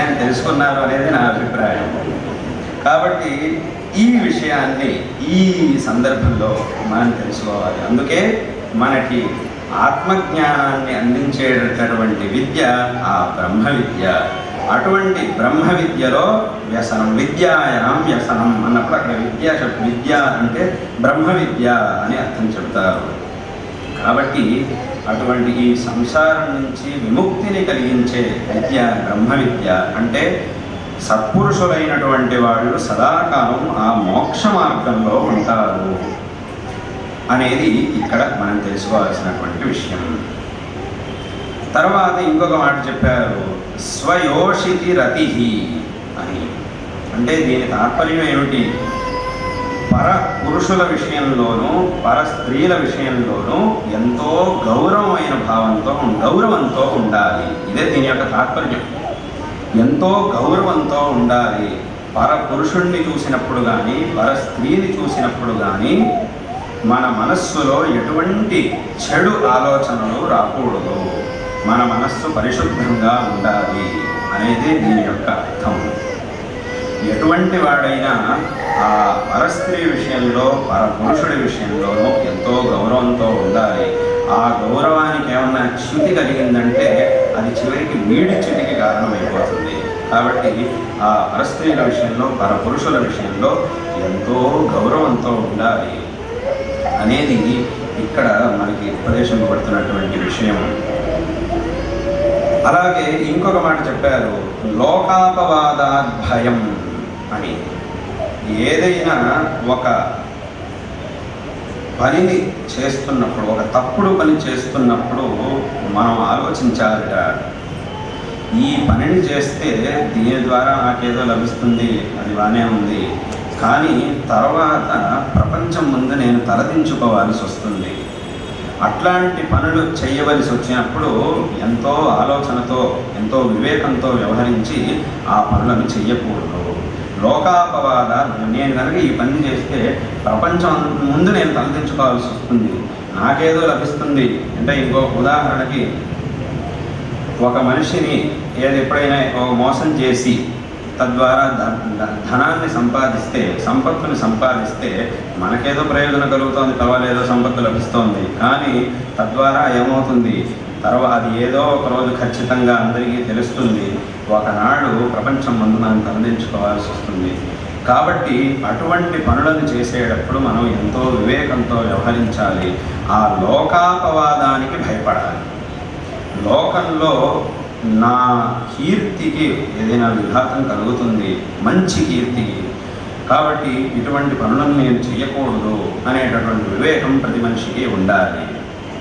విషయాన్ని తెలుసుకున్నారు అనేది నా అభిప్రాయం. కాబట్టి ఈ విషయాన్ని ఈ సందర్భంలో మనం తెలుసుకోవాలి. అందుకే మనకి ఆత్మజ్ఞానాన్ని అందించేటటువంటి విద్య ఆ బ్రహ్మ విద్య. అటువంటి బ్రహ్మ విద్యలో వ్యసనం, విద్యాయాం వ్యసనం అన్నప్పుడు అక్కడ విద్య అంటే బ్రహ్మ విద్య అని అర్థం చెబుతారు. కాబట్టి అటువంటి ఈ సంసారం నుంచి విముక్తిని కలిగించే విద్య బ్రహ్మ విద్య. అంటే సత్పురుషులైనటువంటి వాళ్ళు సదాకాలం ఆ మోక్ష మార్గంలో ఉంటారు అనేది ఇక్కడ మనం తెలుసుకోవాల్సినటువంటి విషయం. తర్వాత ఇంకొక మాట చెప్పారు, స్వయోషితి రతి అని. అంటే దీని తాత్పర్యం ఏమిటి? పర పురుషుల విషయంలోనూ పర స్త్రీల విషయంలోనూ ఎంతో గౌరవంతో ఉండాలి. ఇదే దీని యొక్క తాత్పర్యం. ఎంతో గౌరవంతో ఉండాలి. పర పురుషుణ్ణి చూసినప్పుడు కానీ పర స్త్రీని చూసినప్పుడు కానీ మన మనస్సులో ఎటువంటి చెడు ఆలోచనలు రాకూడదు. మన మనస్సు పరిశుద్ధంగా ఉండాలి అనేది దీని యొక్క అర్థం. ఎటువంటి వాడైనా ఆ పరస్త్రీ విషయంలో పరపురుషుడి విషయంలోనూ ఎంతో గౌరవంతో ఉండాలి. ఆ గౌరవానికి ఏమన్నా చ్యుతి కలిగిందంటే అది చివరికి వీడి చ్యుతికి కారణమైపోతుంది. కాబట్టి ఆ పరస్త్రీల విషయంలో పరపురుషుల విషయంలో ఎంతో గౌరవంతో ఉండాలి అనేది ఇక్కడ మనకి ఉపదేశింపబడుతున్నటువంటి విషయం. అలాగే ఇంకొక మాట చెప్పారు, లోకాపవాదాద్భయం అని. ఏదైనా ఒక పనిని చేస్తున్నప్పుడు, ఒక తప్పుడు పని చేస్తున్నప్పుడు మనం ఆలోచించాలిట, ఈ పనిని చేస్తే దీని ద్వారా నాకేదో లభిస్తుంది, అది బాగానే ఉంది, కానీ తర్వాత ప్రపంచం ముందు నేను తలదించుకోవాల్సి వస్తుంది. అట్లాంటి పనులు చేయవలసి వచ్చినప్పుడు ఎంతో ఆలోచనతో ఎంతో వివేకంతో వ్యవహరించి ఆ పనులను చెయ్యకూడదు. లోకాపవాద, నేను కనుక ఈ పని చేస్తే ప్రపంచం ముందు నేను తలదించుకోవాల్సి వస్తుంది, నాకేదో లభిస్తుంది అంటే. ఇంకో ఉదాహరణకి, ఒక మనిషిని ఎప్పుడైనా మోసం చేసి తద్వారా ధనాన్ని సంపాదిస్తే, సంపత్తుని సంపాదిస్తే మనకేదో ప్రయోజనం కలుగుతోంది, పర్వాలేదో సంపత్తు లభిస్తోంది. కానీ తద్వారా ఏమవుతుంది, తర్వాత అది ఏదో ఒక రోజు ఖచ్చితంగా అందరికీ తెలుస్తుంది, ఒకనాడు ప్రపంచం ముందు మనం తలదించుకోవాల్సి వస్తుంది. కాబట్టి అటువంటి పనులను చేసేటప్పుడు మనం ఎంతో వివేకంతో వ్యవహరించాలి. ఆ లోకాపవాదానికి భయపడాలి. లోకంలో నా కీర్తికి ఏదైనా విఘాతం కలుగుతుంది, మంచి కీర్తికి, కాబట్టి ఇటువంటి పనులను నేను చేయకూడదు అనేటటువంటి వివేకం ప్రతి మనిషికి ఉండాలి.